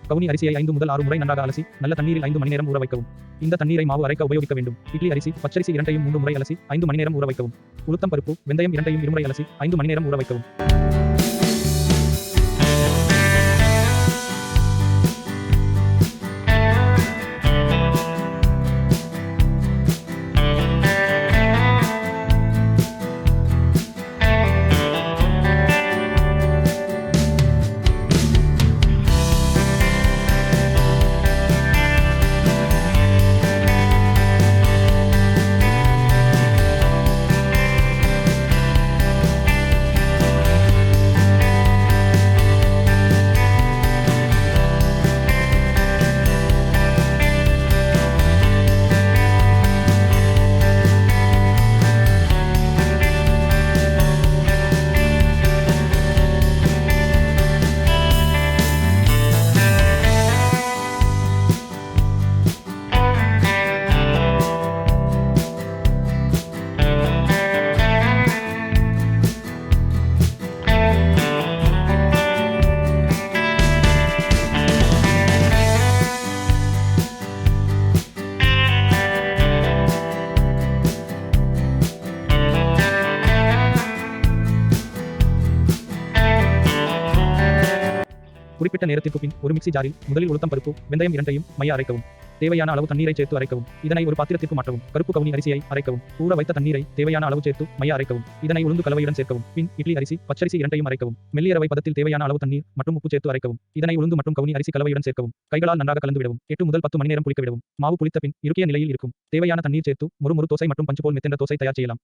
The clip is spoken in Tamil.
கவுனி அரிசியை 5 முதல் 6 முறை நன்றாக அலசி நல்ல தண்ணீரில் 5 மணி நேரம் ஊற வைக்கவும். இந்த தண்ணீரை மாவு அரைக்க உபயோகிக்க வேண்டும். இட்லி அரிசி, பச்சரிசி இரண்டையும் 3 முறை அலசி 5 மணி நேரம் ஊற வைக்கவும். உளுத்தம் பருப்பு, வெந்தயம் இரண்டையும் இருமுறை அலசி 5 மணி நேரம் ஊற வைக்கவும். குறிப்பிட்ட நேரத்திற்கு பின் ஒரு மிக்ஸி ஜாரில் முதலில் உளுத்தம் பருப்பு, வெந்தயம் இரண்டையும் மைய அரைக்கவும். தேவையான அளவு தண்ணீரை சேர்த்து அரைக்கவும். இதனை ஒரு பாத்திரத்திற்கு மாற்றவும். கருப்பு கவுனி அரிசியை அரைக்கவும். ஊற வைத்த தண்ணீரை தேவையான அளவு சேர்த்து மைய அரைக்கவும். இதனை உளுந்து கலவையுடன் சேர்க்கவும். பின் இட்லி அரிசி, பச்சரிசி இரண்டையும் அரைக்கவும். மெல்லிய ரவை பதத்தில் தேவையான அளவு தண்ணீர் மற்றும் உப்பு சேர்த்து அரைக்கவும். இதனை உளுந்து மற்றும் கவுனி அரிசி கலவையுடன் சேர்க்கவும். கைகளால் நன்றாக கலந்து விடவும். 8 முதல் 10 மணி நேரம் புளிக்க விடவும். மாவு புளித்த பின் இறுக்கிய நிலையில் இருக்கும். தேவையான தண்ணீர் சேர்த்து மொறு தோசை மற்றும் பஞ்சு போல் மெத்தெண்ட தோசை தயார் செய்யலாம்.